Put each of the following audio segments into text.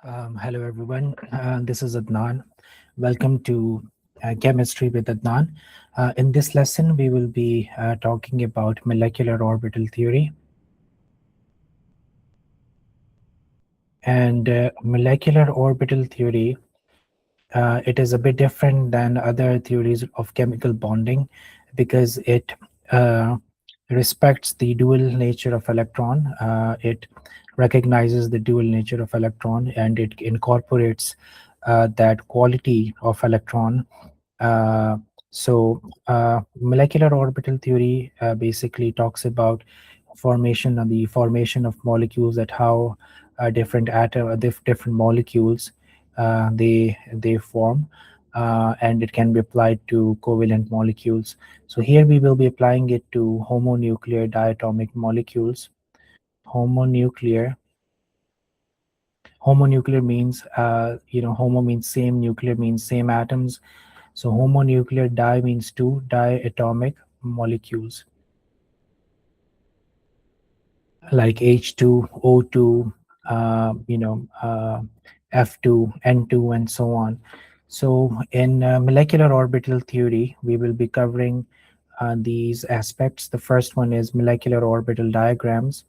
Hello, everyone. This is Adnan. Welcome to Chemistry with Adnan. In this lesson, we will be talking about molecular orbital theory. And molecular orbital theory, it is a bit different than other theories of chemical bonding because it respects the dual nature of electron. It recognizes the dual nature of electron, and it incorporates that quality of electron. Uh, Molecular orbital theory basically talks about the formation of molecules, at how different molecules they form, and it can be applied to covalent molecules. So here we will be applying it to homonuclear diatomic molecules. Homonuclear Homonuclear means, homo means same, nuclear means same atoms. So homonuclear di means two diatomic molecules like H2, O2, F2, N2, and so on. So in molecular orbital theory, we will be covering these aspects. The first one is molecular orbital diagrams,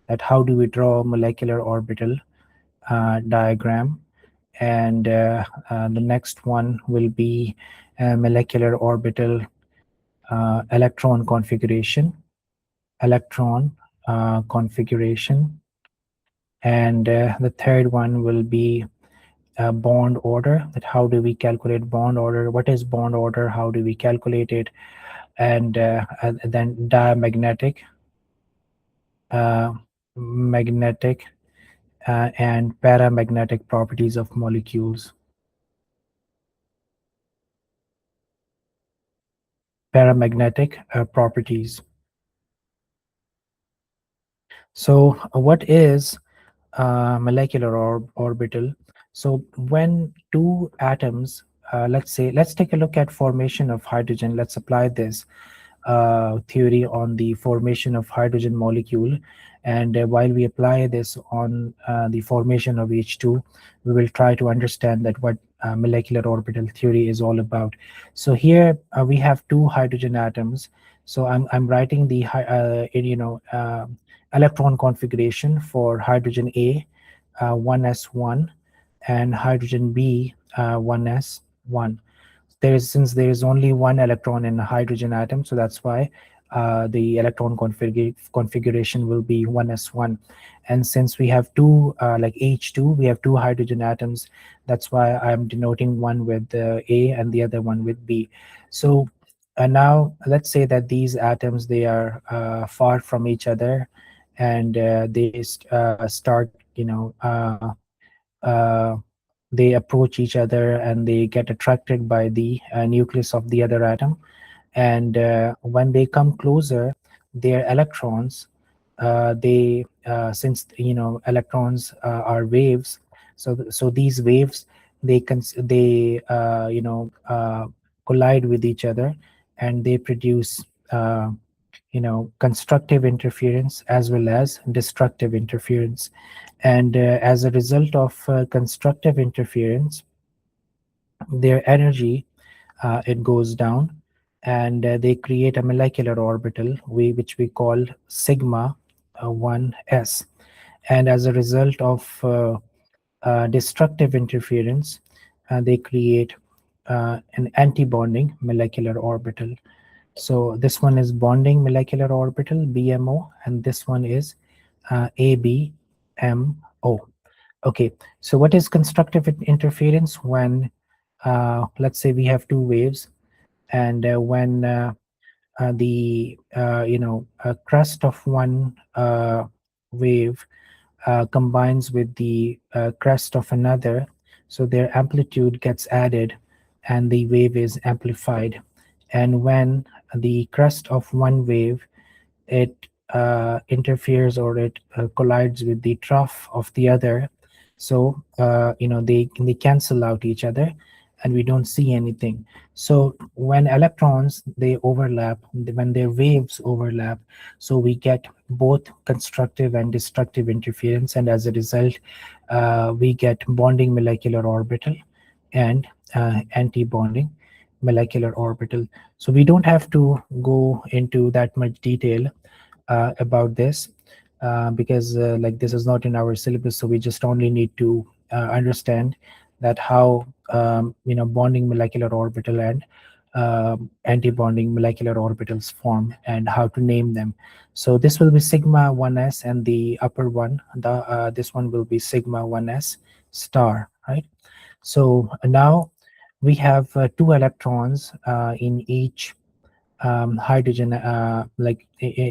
that how do we draw a molecular orbital diagram. And the next one will be molecular orbital electron configuration. And the third one will be bond order, that how do we calculate bond order, what is bond order, how do we calculate it. And then diamagnetic, magnetic, and paramagnetic properties of molecules. Paramagnetic properties. So what is molecular orbital? So when two atoms, let's take a look at formation of hydrogen. Let's apply this theory on the formation of hydrogen molecule. And while we apply this on the formation of H2, we will try to understand that what molecular orbital theory is all about. So here we have two hydrogen atoms. So I'm writing the electron configuration for hydrogen A, 1s1, and hydrogen B, 1s1. Since there is only one electron in a hydrogen atom, so that's why the electron configuration will be 1s1. And since we have two, like H2, we have two hydrogen atoms, that's why I'm denoting one with A and the other one with B. So now let's say that these atoms, they are far from each other, and they start, uh, they approach each other and they get attracted by the nucleus of the other atom. And when they come closer, their electrons, they since electrons are waves, so these waves, they collide with each other, and they produce constructive interference as well as destructive interference. And as a result of constructive interference, their energy, it goes down, and they create a molecular orbital, which we call sigma 1s. And as a result of destructive interference, they create an antibonding molecular orbital. So this one is bonding molecular orbital, BMO, and this one is ABMO. Okay, so what is constructive interference? When let's say we have two waves, and when the crest of one wave combines with the crest of another, so their amplitude gets added and the wave is amplified. And when the crest of one wave, it interferes, or it collides with the trough of the other, so they cancel out each other, and we don't see anything. So when electrons they overlap, when their waves overlap, so we get both constructive and destructive interference, and as a result we get bonding molecular orbital and anti-bonding molecular orbital. So we don't have to go into that much detail about this because like this is not in our syllabus, so we just only need to understand that how bonding molecular orbital and anti-bonding molecular orbitals form and how to name them. So this will be sigma 1s, and the upper one, this one will be sigma 1s star, right? So now we have two electrons in each hydrogen, like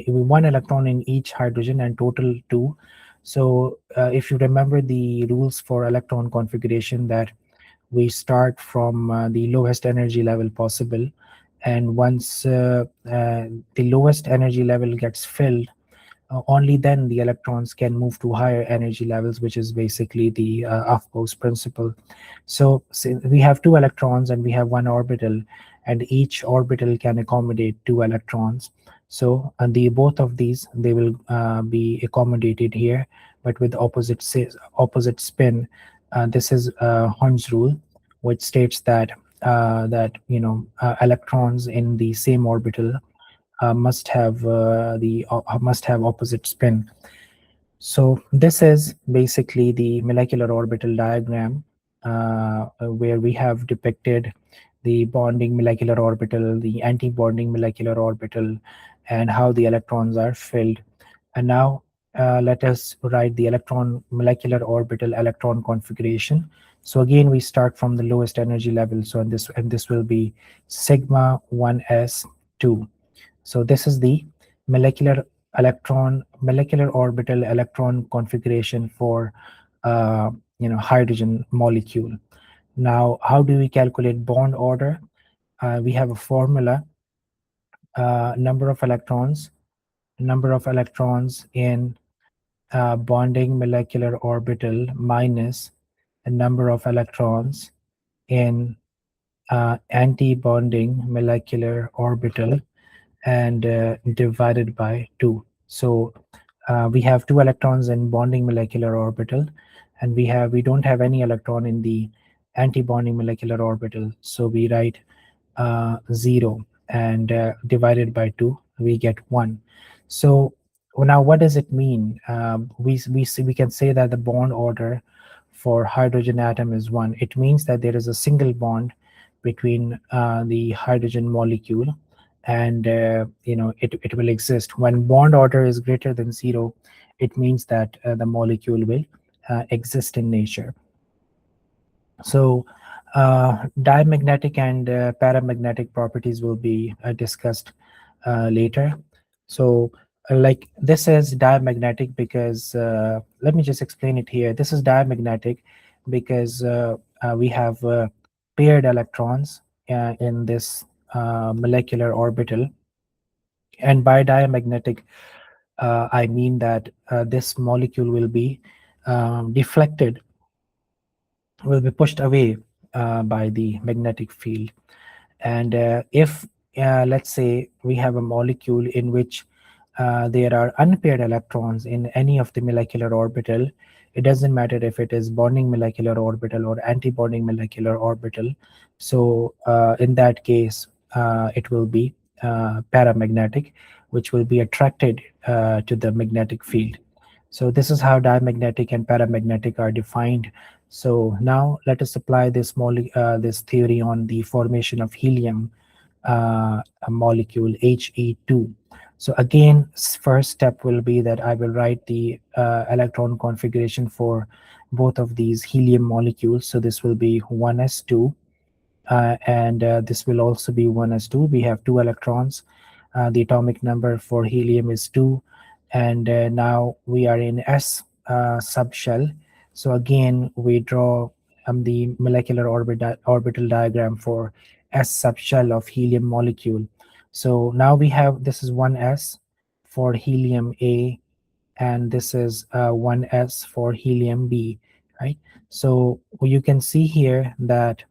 one electron in each hydrogen, and total two. So if you remember the rules for electron configuration, that we start from the lowest energy level possible, and once the lowest energy level gets filled, only then the electrons can move to higher energy levels, which is basically the Aufbau's principle. So we have two electrons and we have one orbital, and each orbital can accommodate two electrons. So and the both of these, they will be accommodated here, but with opposite spin. This is Hund's rule, which states that electrons in the same orbital must have opposite spin. So this is basically the molecular orbital diagram where we have depicted the bonding molecular orbital, the anti-bonding molecular orbital, and how the electrons are filled. And now let us write the electron molecular orbital electron configuration. So again, we start from the lowest energy level. So this will be sigma 1s 2. So this is the molecular orbital electron configuration for hydrogen molecule. Now, how do we calculate bond order? We have a formula: number of electrons in bonding molecular orbital minus the number of electrons in anti-bonding molecular orbital, and divided by 2. So we have two electrons in bonding molecular orbital, and we don't have any electron in the anti-bonding molecular orbital. So we write 0, and divided by 2, we get 1. So now what does it mean? We can say that the bond order for hydrogen atom is 1. It means that there is a single bond between the hydrogen molecule, and it will exist. When bond order is greater than 0, it means that the molecule will exist in nature. So diamagnetic and paramagnetic properties will be discussed later. So like this is diamagnetic because let me just explain it here. This is diamagnetic because we have paired electrons in this molecular orbital, and by diamagnetic I mean that this molecule will be deflected, will be pushed away by the magnetic field. And if let's say we have a molecule in which there are unpaired electrons in any of the molecular orbital, it doesn't matter if it is bonding molecular orbital or anti-bonding molecular orbital. So in that case it will be paramagnetic, which will be attracted to the magnetic field. So this is how diamagnetic and paramagnetic are defined. So now let us apply this theory on the formation of helium a molecule He2. So again, first step will be that I will write the electron configuration for both of these helium molecules. So this will be 1s2, and this will also be 1s2. We have two electrons. The atomic number for helium is 2, and now we are in s subshell. So again, we draw the molecular orbital diagram for s subshell of helium molecule. So now we have, this is 1s for helium A, and this is 1s for helium B, right? So you can see here that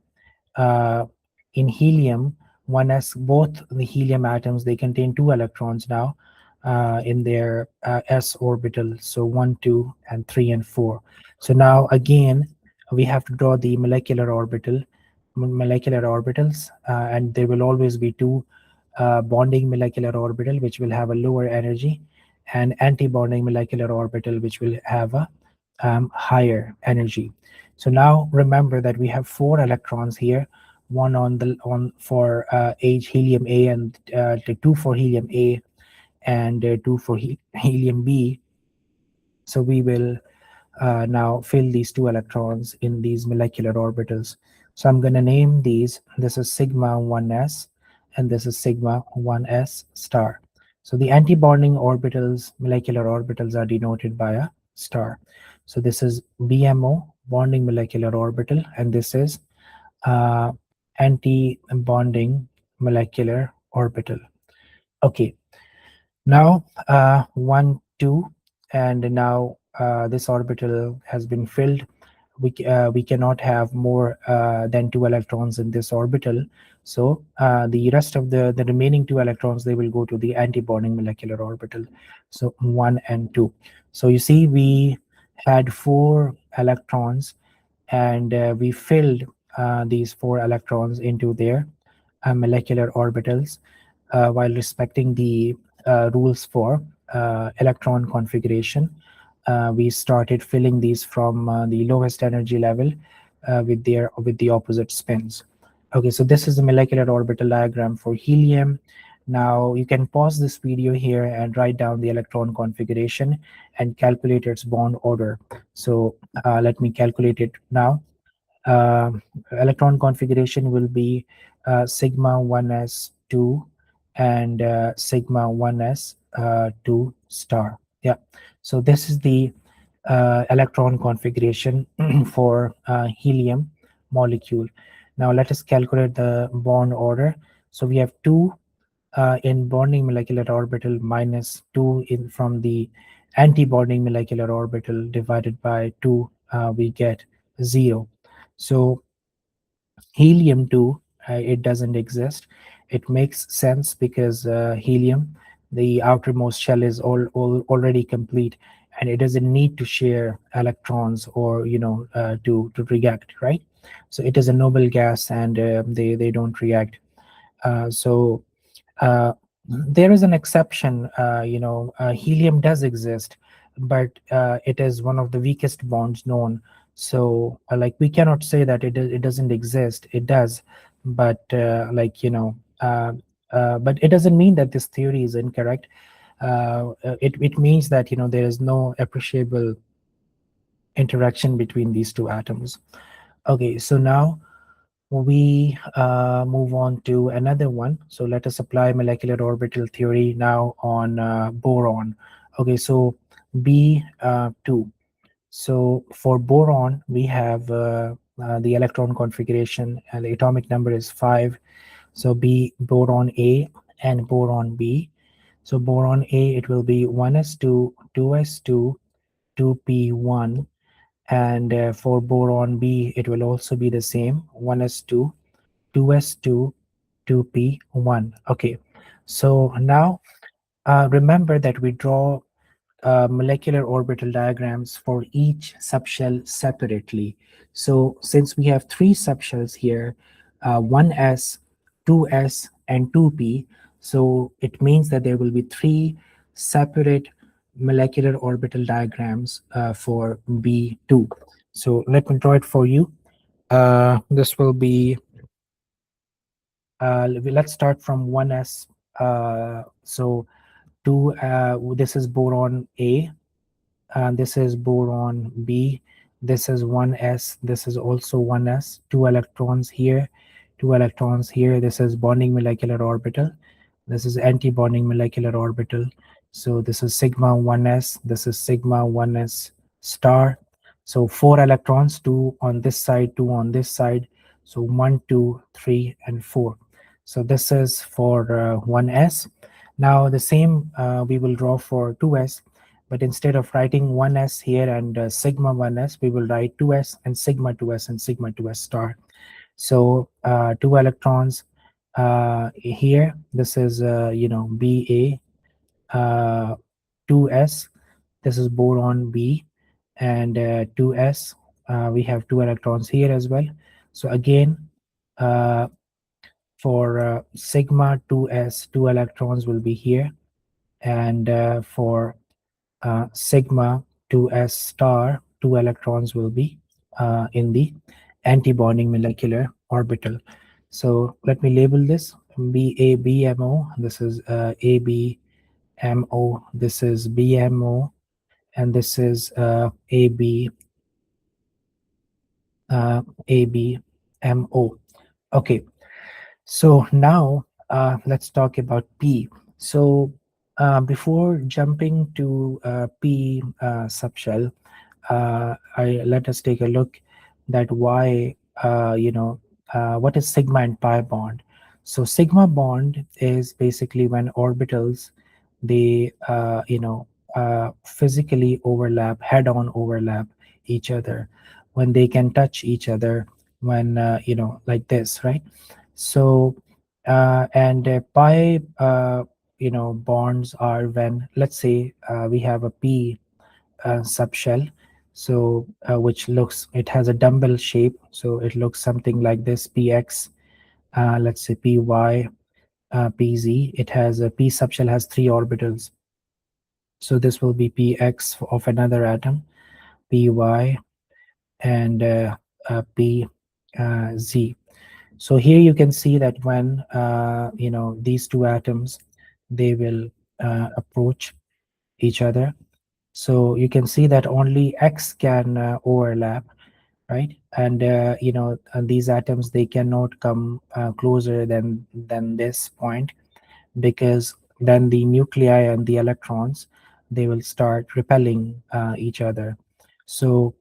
in helium 1s, both the helium atoms, they contain 2 electrons now in their s orbital, so 1, 2, and 3 and 4. So now again we have to draw the molecular orbitals, and there will always be 2 bonding molecular orbital which will have a lower energy, and anti-bonding molecular orbital which will have a higher energy. So now remember that we have 4 electrons here, one on for H helium A, and the 2 for helium A, and 2 for helium B. So we will now fill these 2 electrons in these molecular orbitals. So I'm going to name these. This is sigma 1s, and this is sigma 1s star. So the antibonding orbitals, molecular orbitals, are denoted by a star. So this is BMO, bonding molecular orbital, and this is anti-bonding molecular orbital. Okay, now 1, 2, and now this orbital has been filled. We cannot have more than 2 electrons in this orbital. So the rest of the remaining 2 electrons, they will go to the antibonding molecular orbital. So 1 and 2. So you see we had 4 electrons, and we filled these 4 electrons into their molecular orbitals while respecting the rules for electron configuration. We started filling these from the lowest energy level with the opposite spins. Okay, so this is the molecular orbital diagram for helium. Now you can pause this video here and write down the electron configuration and calculate its bond order. So let me calculate it now. Electron configuration will be sigma 1s 2 and sigma 1s 2 star. Yeah, so this is the electron configuration for helium molecule. Now let us calculate the bond order. So we have 2 in bonding molecular orbital minus 2 in from the anti-bonding molecular orbital, divided by 2, we get 0. So helium 2, it doesn't exist. It makes sense because helium, the outermost shell, is already complete, and it doesn't need to share electrons or to react, right? So it is a noble gas, and they don't react. So there is an exception. Helium does exist, but it is one of the weakest bonds known. So like, we cannot say that it doesn't exist. It does, but but it doesn't mean that this theory is incorrect. It means that there is no appreciable interaction between these 2 atoms. Okay, so now we move on to another one. So let us apply molecular orbital theory now on boron. Okay, so B2. So for boron, we have the electron configuration, and the atomic number is 5. So boron A and boron B. So boron A, it will be 1s2, 2s2, 2p1. And for boron B, it will also be the same, 1s2, 2s2, 2p1. Okay, so now remember that we draw molecular orbital diagrams for each subshell separately. So since we have 3 subshells here, 1s, 2s, and 2p, so it means that there will be 3 separate molecular orbital diagrams for B2. So let me draw it for you. This will be, let's start from 1s. So 2, this is boron A, and this is boron B. This is 1s, this is also 1s, 2 electrons here, 2 electrons here. This is bonding molecular orbital, this is anti-bonding molecular orbital. So this is sigma 1s, this is sigma 1s star. So 4 electrons, 2 on this side, 2 on this side. So 1, 2, 3, and 4. So this is for 1s. Now the same we will draw for 2s, but instead of writing 1s here and sigma 1s, we will write 2s and sigma 2s and sigma 2s star. So 2 electrons here. This is Ba 2s. This is boron B, and 2s. We have 2 electrons here as well. So again, uh, for sigma 2s, 2 electrons will be here, and for sigma 2s star, 2 electrons will be in the antibonding molecular orbital. So let me label this BABMO. This is ABMO. This is BMO, and this is ABMO. Okay, so now let's talk about P. So before jumping to P subshell, let us take a look that why what is sigma and pi bond. So sigma bond is basically when orbitals, they physically overlap, head-on overlap each other, when they can touch each other, when like this, right? So and pi bonds are when, let's say, we have a P subshell, so which looks, it has a dumbbell shape, so it looks something like this: px, let's say py, pz. It has a P subshell has 3 orbitals, so this will be px of another atom, py, and pz. So here you can see that when these two atoms, they will approach each other, so you can see that only X can overlap, right? And and these atoms, they cannot come closer than this point, because then the nuclei and the electrons, they will start repelling each other. So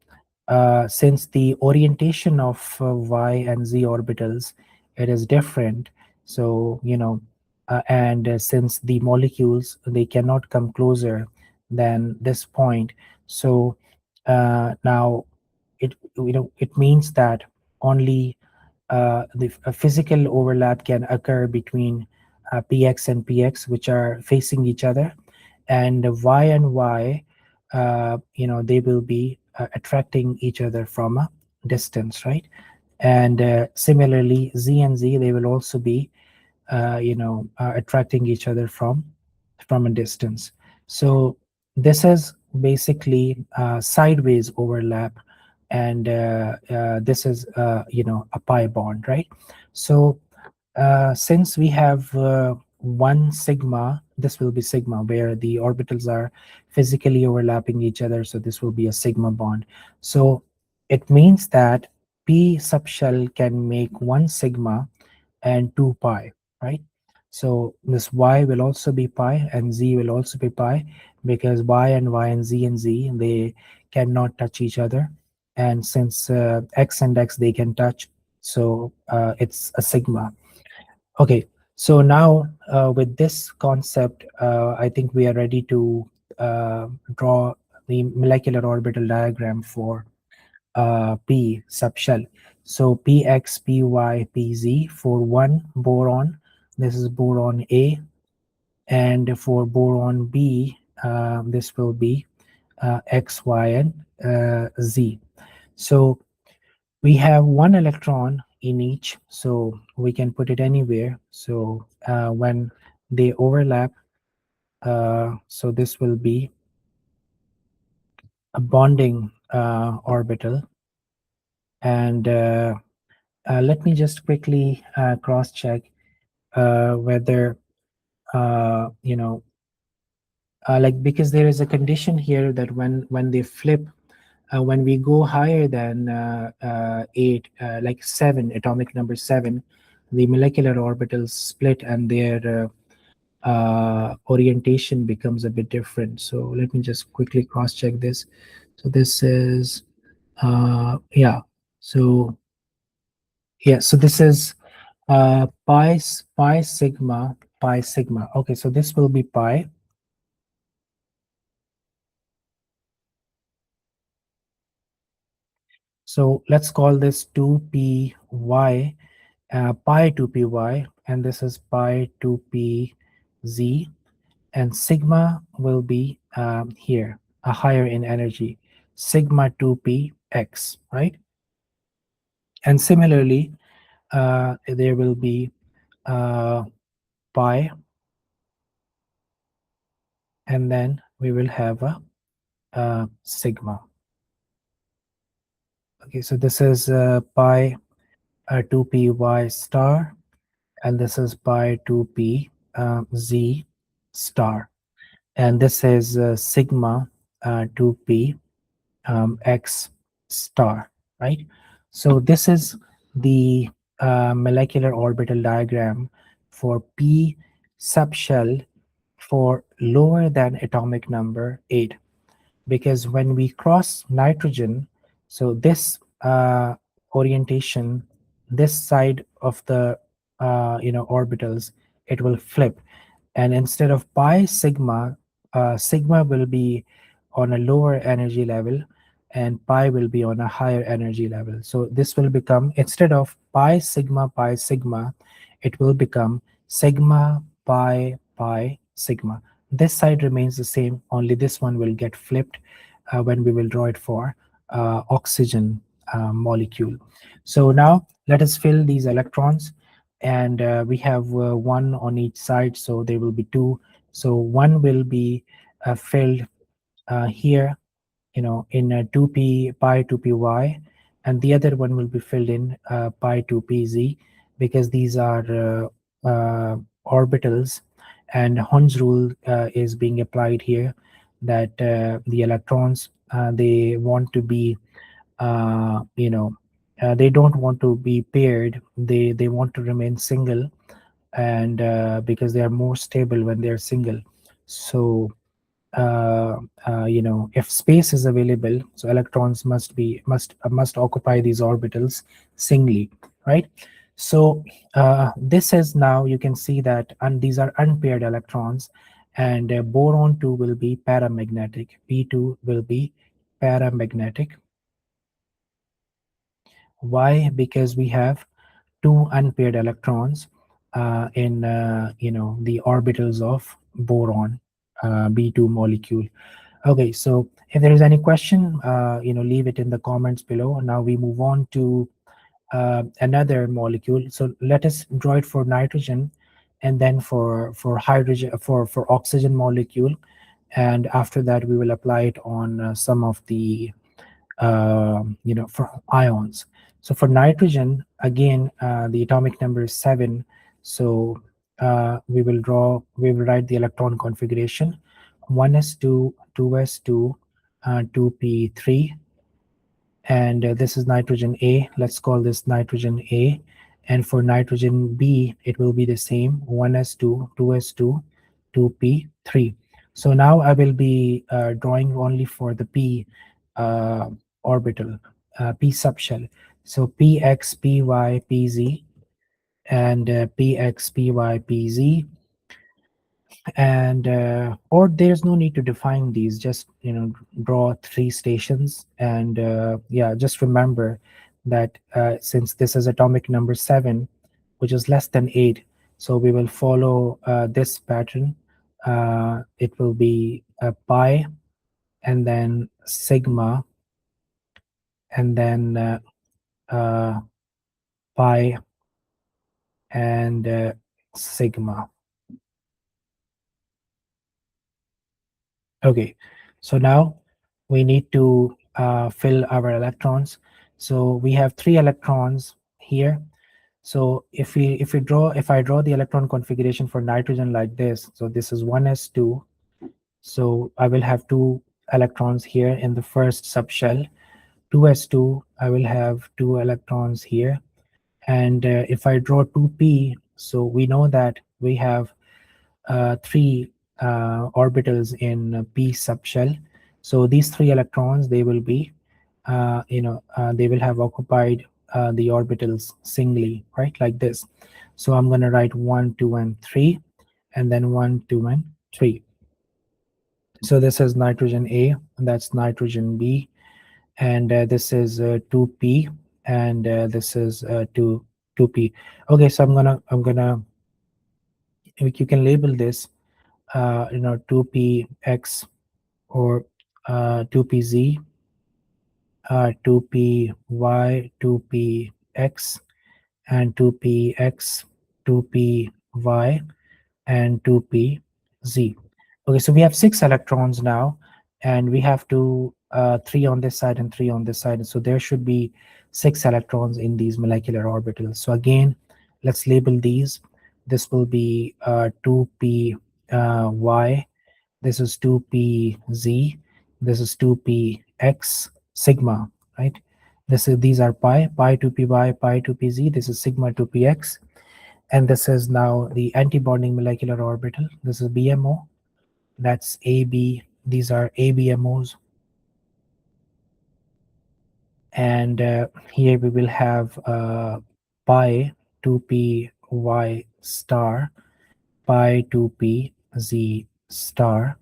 since the orientation of y and z orbitals, it is different, so and since the molecules, they cannot come closer than this point, so now it means that only a physical overlap can occur between px and px, which are facing each other, and y and y, they will be attracting each other from a distance, right? And similarly, z and z, they will also be attracting each other from a distance. So this is basically sideways overlap, and this is a pi bond, right? So since we have one sigma, this will be sigma, where the orbitals are physically overlapping each other, so this will be a sigma bond. So it means that P subshell can make one sigma and 2 pi, right? So this y will also be pi, and z will also be pi, because y and z, they cannot touch each other, and since x and x, they can touch, so it's a sigma. Okay, so now with this concept, I think we are ready to draw the molecular orbital diagram for P subshell. So Px, Py, Pz for one boron, this is boron A, and for boron B, this will be X, Y, and Z. So we have 1 electron in each, so we can put it anywhere. So when they overlap, so this will be a bonding orbital, and let me just quickly cross check whether like, because there is a condition here that when they flip, when we go higher than 8, like 7, atomic number 7, the molecular orbitals split, and their orientation becomes a bit different. So let me just quickly cross check this. So this is yeah, so yeah, so this is pi sigma, pi sigma. Okay, so this will be pi. So let's call this 2py, pi 2py, and this is pi 2pz, and sigma will be here, a higher in energy, sigma 2px, right? And similarly, there will be pi, and then we will have a sigma. Okay, so this is pi 2py star, and this is pi 2p z star, and this is sigma 2p x star, right? So this is the molecular orbital diagram for p subshell for lower than atomic number 8, because when we cross nitrogen, so this orientation, this side of the orbitals, it will flip, and instead of pi sigma, sigma will be on a lower energy level and pi will be on a higher energy level. So this will become, instead of pi sigma, it will become sigma pi sigma. This side remains the same, only this one will get flipped when we will draw it for oxygen molecule. So now let us fill these electrons, and we have one on each side, so there will be two. So one will be filled here, in 2p pi 2py, and the other one will be filled in pi 2pz, because these are orbitals, and Hund's rule is being applied here, that the electrons, they want to be they don't want to be paired, they want to remain single, and because they are more stable when they are single. So if space is available, so electrons must occupy these orbitals singly, right? So this is, now you can see that, and these are unpaired electrons, and boron 2 will be paramagnetic, p2 will be paramagnetic. Why? Because we have two unpaired electrons in the orbitals of boron B2 molecule. Okay, so if there is any question, leave it in the comments below. Now we move on to another molecule. So let us draw it for nitrogen, and then for hydrogen, for oxygen molecule, and after that we will apply it on some of the for ions. So for nitrogen, again, the atomic number is 7. So we will write the electron configuration: 1s2, 2s2, 2p3, and this is nitrogen A. Let's call this nitrogen A. And for nitrogen B, it will be the same: 1s2, 2s2, 2p3. So now I will be drawing only for the p orbital, p subshell. So px, py, pz, and px, py, pz, and or there's no need to define these, just draw 3 stations, and yeah, just remember that since this is atomic number 7, which is less than 8, so we will follow this pattern. It will be pi, and then sigma, and then pi, and sigma. Okay, so now we need to fill our electrons. So we have 3 electrons here. So if I draw the electron configuration for nitrogen like this, so this is 1s2. So I will have 2 electrons here in the first subshell. 2s2, I will have 2 electrons here. And if I draw 2p, so we know that we have 3 orbitals in p subshell. So these 3 electrons, they will be, they will have occupied the orbitals singly, right, like this. So I'm going to write 1, 2, and 3, and then 1, 2, and 3. So this is nitrogen A, and that's nitrogen B, and this is 2p, and this is 2p. Okay, so I'm gonna you can label this 2px, or 2pz, 2py, 2px, and 2px, 2py, and 2pz. Okay, so we have 6 electrons now, and we have 3 on this side and 3 on this side. So there should be 6 electrons in these molecular orbitals. So again, let's label these. This will be 2py, this is 2pz, this is 2px sigma, right? These are pi 2py, pi 2pz, this is sigma 2px, and this is now the antibonding molecular orbital. This is BMO, that's AB, these are ABMOs, and here we will have pi 2py star, pi 2pz star,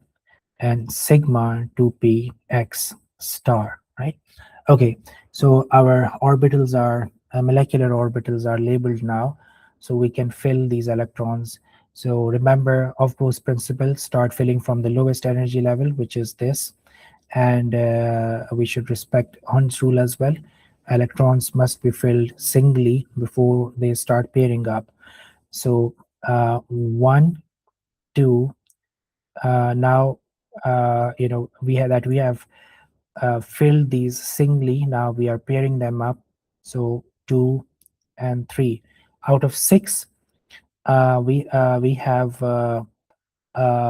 and sigma 2px star, right? Okay, so our orbitals are molecular orbitals are labeled now, so we can fill these electrons. So remember, of Bose principle, start filling from the lowest energy level, which is this, and we should respect Hund's rule as well. Electrons must be filled singly before they start pairing up. So 1, 2, now we have filled these singly. Now we are pairing them up. So 2 and 3 out of 6, we have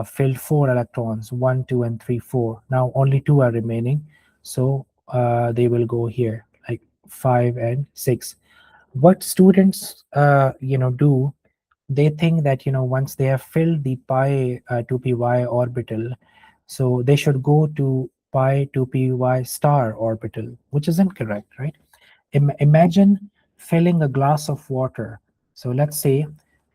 filled 4 electrons, 1, 2, and 3, 4. Now only 2 are remaining, so they will go here, like 5 and 6. What students do, they think that once they have filled the pi 2py orbital, so they should go to pi 2py star orbital, which is incorrect, right? Imagine filling a glass of water. So let's say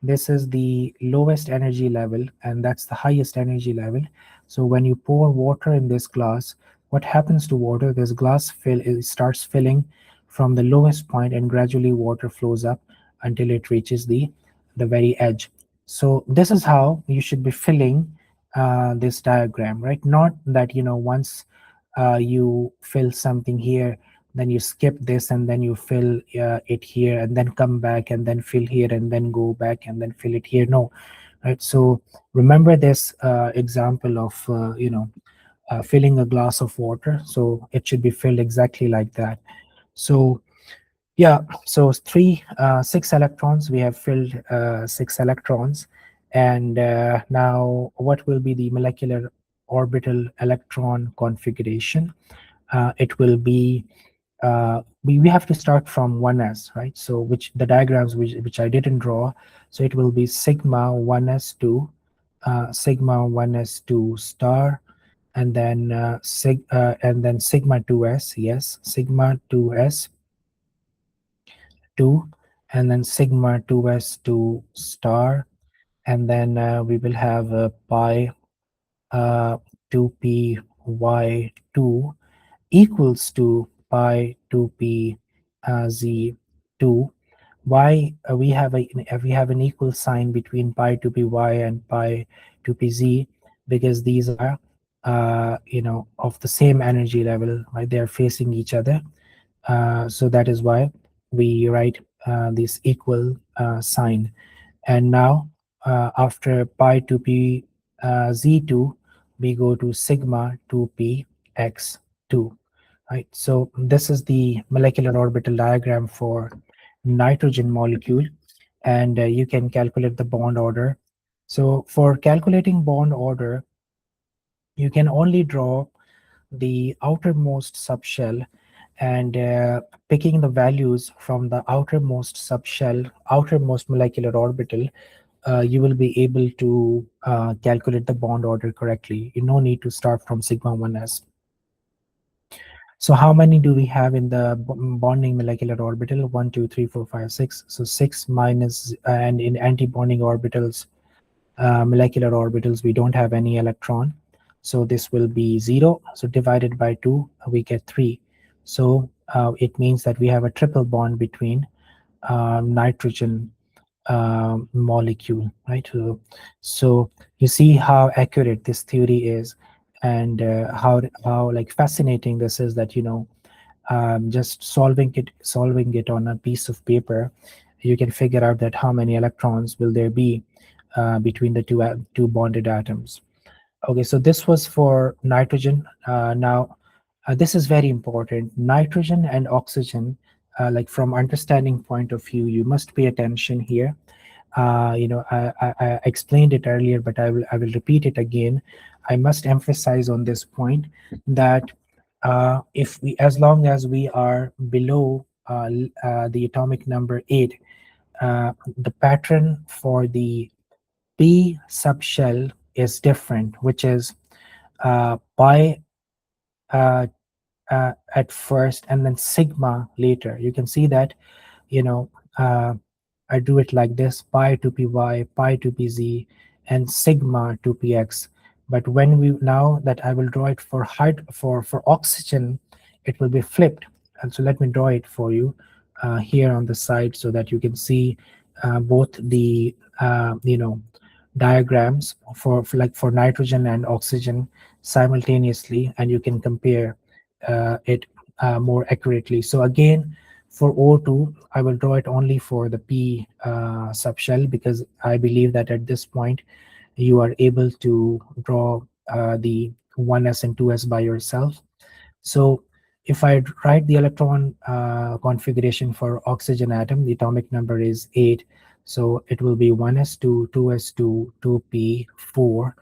this is the lowest energy level and that's the highest energy level. So when you pour water in this glass, what happens to water? This glass it starts filling from the lowest point, and gradually water flows up until it reaches the very edge. So this is how you should be filling this diagram, right? Not that once you fill something here, then you skip this and then you fill it here, and then come back and then fill here, and then go back and then fill it here. No, right? So remember this example of filling a glass of water. So it should be filled exactly like that. So yeah, so 6 electrons, we have filled 6 electrons, and now what will be the molecular orbital electron configuration? It will be we have to start from 1s, right? So which the diagrams which I didn't draw, so it will be sigma 1s2, sigma 1s2 star, and then sigma 2s, yes, sigma 2s 2, and then sigma 2s2 star, and then we will have pi 2py2 equals to pi 2p z2. Why we have an equal sign between pi 2py and pi 2pz? Because these are of the same energy level, right? They are facing each other, so that is why we write this equal sign. And now after pi 2p z2, we go to sigma 2p x2, right? So this is the molecular orbital diagram for nitrogen molecule, and you can calculate the bond order. So for calculating bond order, you can only draw the outermost subshell, and picking the values from the outermost subshell, outermost molecular orbital, you will be able to calculate the bond order correctly. You no need to start from sigma 1s. So how many do we have in the bonding molecular orbital? 1, 2, 3, 4, 5, 6. So 6 minus, and in antibonding orbitals, molecular orbitals, we don't have any electron. So this will be 0. So divided by 2, we get 3. So it means that we have a triple bond between nitrogen molecule, right? So you see how accurate this theory is, and how like fascinating this is, that just solving it on a piece of paper, you can figure out that how many electrons will there be between the two bonded atoms. Okay, so this was for nitrogen. Now, this is very important. Nitrogen and oxygen, like from understanding point of view, you must pay attention here. I explained it earlier, but I will repeat it again. I must emphasize on this point that if we, as long as we are below the atomic number 8, the pattern for the P subshell is different, which is pi at first and then sigma later. You can see that, you know, uh, I do it like this: pi to py, pi to pz, and sigma to px. But when we, now that I will draw it for for oxygen, it will be flipped. And so let me draw it for you here on the side, so that you can see both the diagrams for nitrogen and oxygen simultaneously, and you can compare it more accurately. So again, for O2, I will draw it only for the P subshell, because I believe that at this point you are able to draw the 1s and 2s by yourself. So if I write the electron configuration for oxygen atom, the atomic number is 8. So it will be 1s2, 2s2, 2p, 4.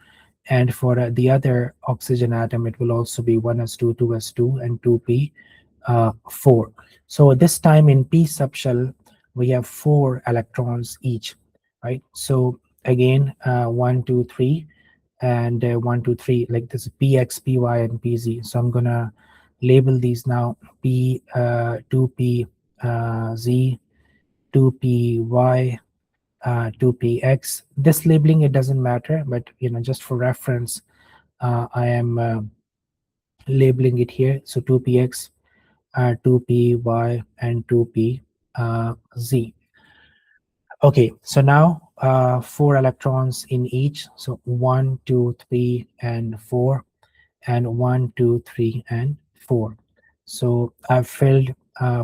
And for the other oxygen atom, it will also be 1s2, 2s2, and 2p, 4. So this time in P subshell, we have 4 electrons each, right? So again, 1, 2, 3, and 1, 2, 3, like this: px, py, and pz. So I'm gonna label these now: p, 2p, z, 2py, 2px. This labeling, it doesn't matter, but just for reference, I am labeling it here. So 2px, 2py, and 2pz. Okay, so now 4 electrons in each. So 1, 2, 3, and 4, and 1, 2, 3, and 4. So I've filled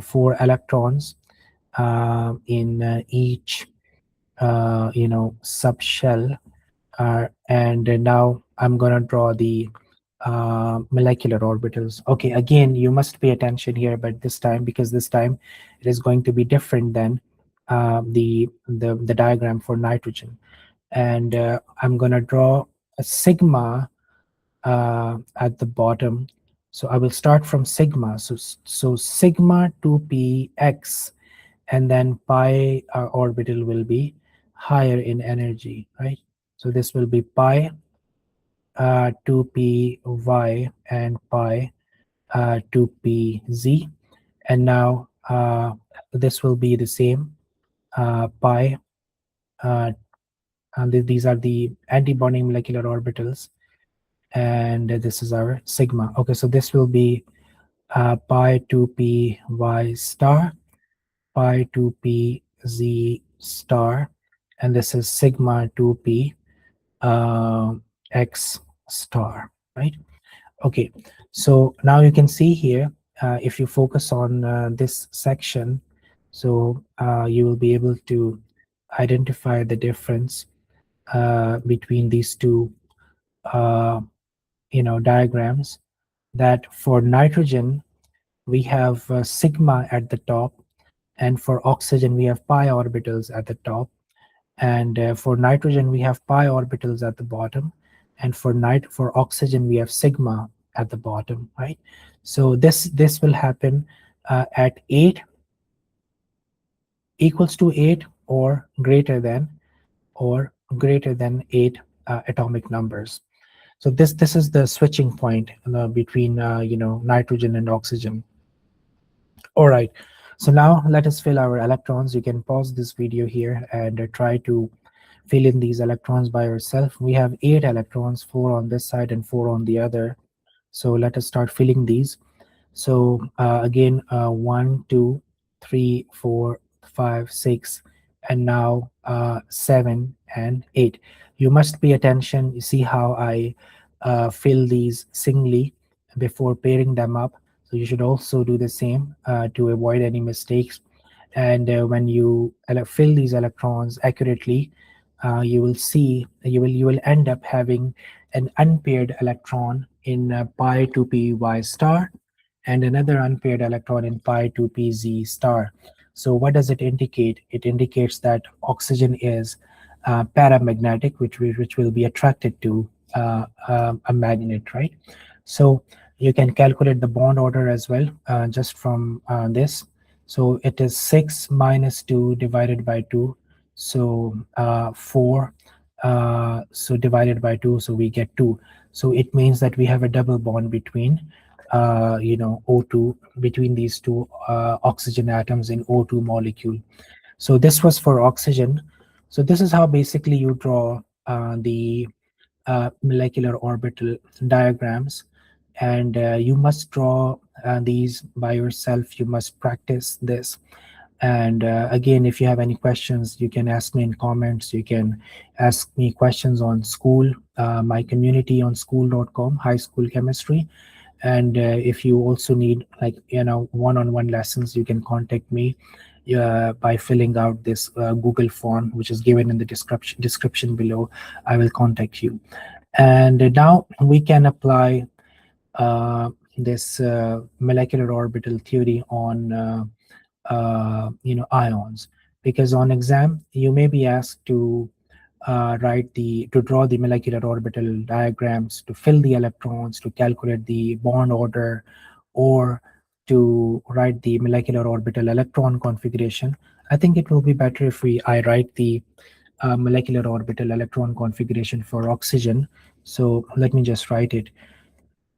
4 electrons in each subshell, and now I'm gonna draw the molecular orbitals. Okay, again, you must pay attention here, but this time, because this time it is going to be different than the diagram for nitrogen. And I'm gonna draw a sigma at the bottom. So I will start from sigma. So sigma 2px, and then pi orbital will be higher in energy, right? So this will be pi 2py, and pi 2pz. And now this will be the same, pi, and these are the antibonding molecular orbitals, and this is our sigma. Okay, so this will be pi 2py star, pi 2pz star, and this is sigma 2p x star, right? Okay, so now you can see here, if you focus on this section, so you will be able to identify the difference between these two diagrams. That for nitrogen we have sigma at the top, and for oxygen we have pi orbitals at the top, and for nitrogen we have pi orbitals at the bottom, and for oxygen we have sigma at the bottom, right? So this will happen at 8 equals to 8 or greater than 8 atomic numbers. So this is the switching point between nitrogen and oxygen. All right, so now let us fill our electrons. You can pause this video here and try to fill in these electrons by yourself. We have 8 electrons, 4 on this side and 4 on the other. So let us start filling these. So again, 1, 2, 3, 4, 5, 6, and now 7 and 8. You must pay attention. You see how I fill these singly before pairing them up. So you should also do the same to avoid any mistakes. And when you fill these electrons accurately, you will see you will end up having an unpaired electron in pi 2p y star and another unpaired electron in pi 2p z star. So what does it indicate? It indicates that oxygen is paramagnetic, which will be attracted to a magnet, right? So you can calculate the bond order as well just from this. So it is 6 minus 2 divided by 2. So 4. So divided by 2, so we get 2. So it means that we have a double bond between O2, between these two oxygen atoms in O2 molecule. So this was for oxygen. So this is how basically you draw the molecular orbital diagrams, and you must draw these by yourself. You must practice this. And again, if you have any questions, you can ask me in comments. You can ask me questions on school, my community on school.com, high school chemistry. And if you also need one-on-one lessons, you can contact me by filling out this Google form, which is given in the description below. I will contact you. And now we can apply this molecular orbital theory on ions, because on exam you may be asked to draw the molecular orbital diagrams, to fill the electrons, to calculate the bond order, or to write the molecular orbital electron configuration. I think it will be better if I write the molecular orbital electron configuration for oxygen. So let me just write it.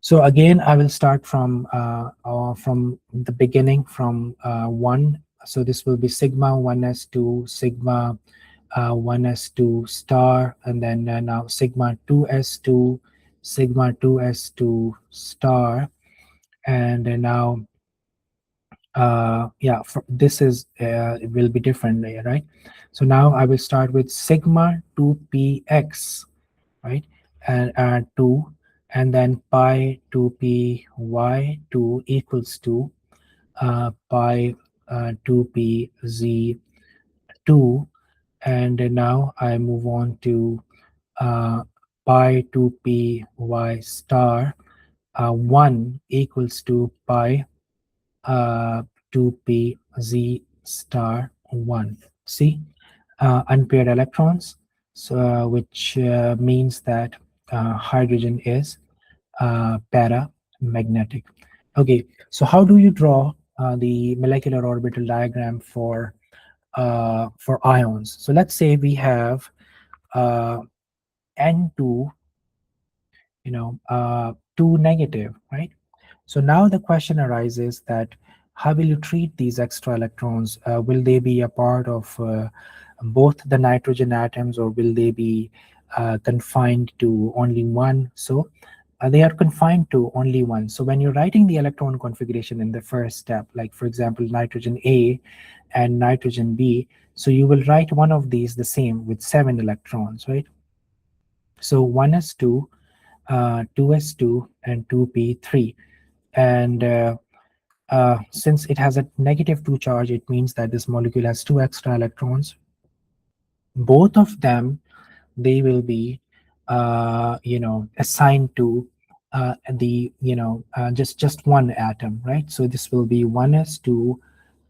So again, I will start from the beginning, from 1. So this will be sigma 1s2, sigma 1s2 star, and then now sigma 2s2, sigma 2s2 star, and now yeah, this is it will be different, right? So now I will start with sigma 2px, right, and 2, and then pi 2py2 equals to pi 2pz2, and now I move on to pi 2py star 1 equals to pi 2pz star 1. See, unpaired electrons, so which means that hydrogen is paramagnetic. Okay, so how do you draw the molecular orbital diagram for ions? So let's say we have N2, 2 negative, right? So now the question arises that how will you treat these extra electrons? Will they be a part of both the nitrogen atoms, or will they be confined to only one? So they are confined to only one. So when you're writing the electron configuration in the first step, like for example, nitrogen A and nitrogen B, so you will write one of these the same with 7 electrons, right? So 1s2, 2s2, and 2p3. And since it has a -2 charge, it means that this molecule has 2 extra electrons. Both of them, they will be assigned to the just one atom, right? So this will be 1s2,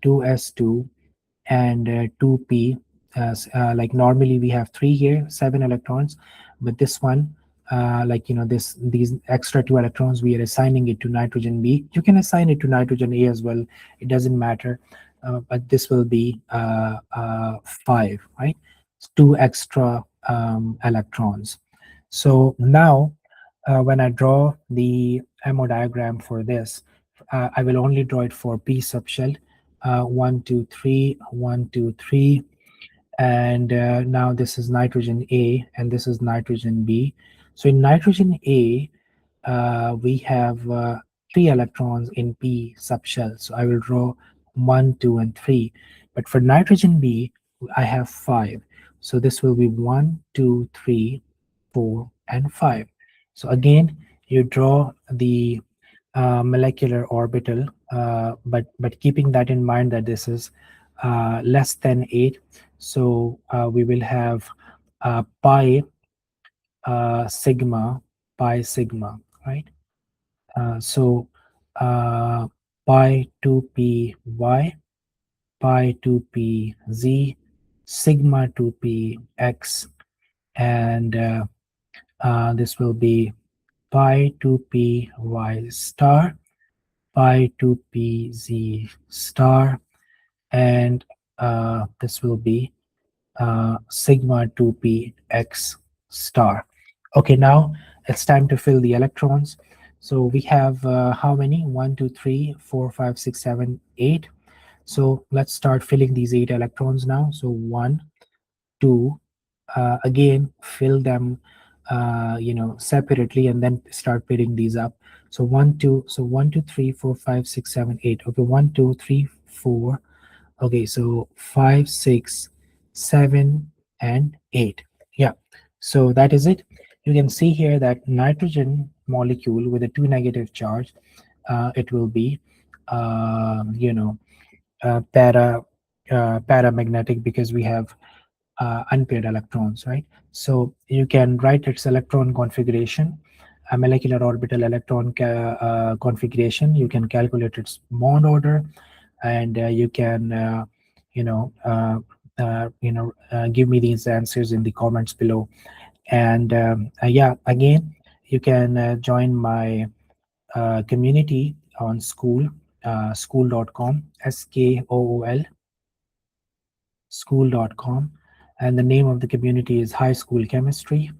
2s2, and 2p. Like normally we have 3 here, 7 electrons, but this one, these extra 2 electrons, we are assigning it to nitrogen B. You can assign it to nitrogen A as well, it doesn't matter, but this will be 5, right? 2 extra electrons. So now when I draw the MO diagram for this, I will only draw it for p subshell. 1 2 3, 1 2 3, and now this is nitrogen A and this is nitrogen B. So in nitrogen A, we have 3 electrons in p subshell. So I will draw 1, 2, and 3. But for nitrogen B, I have 5. So this will be 1, 2, 3, 4, and 5. So again, you draw the molecular orbital, but keeping that in mind that this is less than 8. So we will have pi sigma, pi sigma, right? So pi 2p y, pi 2p z, sigma 2p x, and this will be pi 2p y star, pi 2p z star, and this will be sigma 2p x star. Okay, now it's time to fill the electrons. So we have how many? 1, 2, 3, 4, 5, 6, 7, 8. So let's start filling these 8 electrons now. So 1, 2, again fill them separately, and then start putting these up. So 1, 2, so 1, 2, 3, 4, 5, 6, 7, 8. Okay, 1, 2, 3, 4. Okay, so 5, 6, 7, and 8. Yeah, so that is it. You can see here that nitrogen molecule with a 2 negative charge, it will be paramagnetic, because we have unpaired electrons, right? So you can write its electron configuration, a molecular orbital electron configuration. You can calculate its bond order, and you can give me these answers in the comments below. And yeah, again, you can join my community on school.com, SKOOL, school.com, and the name of the community is High School Chemistry.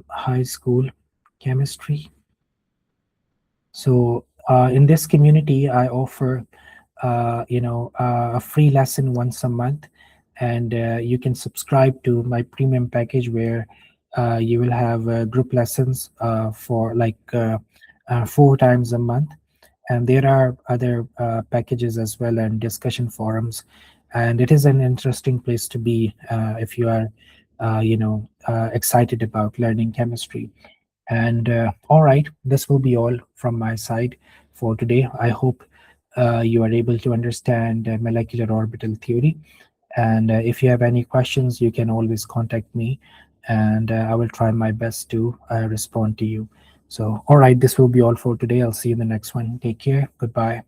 High School Chemistry. So in this community, I offer a free lesson once a month, and you can subscribe to my premium package, where you will have group lessons for like 4 times a month. And there are other packages as well, and discussion forums, and it is an interesting place to be if you are excited about learning chemistry. And all right, this will be all from my side for today. I hope you are able to understand molecular orbital theory. And if you have any questions, you can always contact me, and I will try my best to respond to you. So, all right, this will be all for today. I'll see you in the next one. Take care. Goodbye.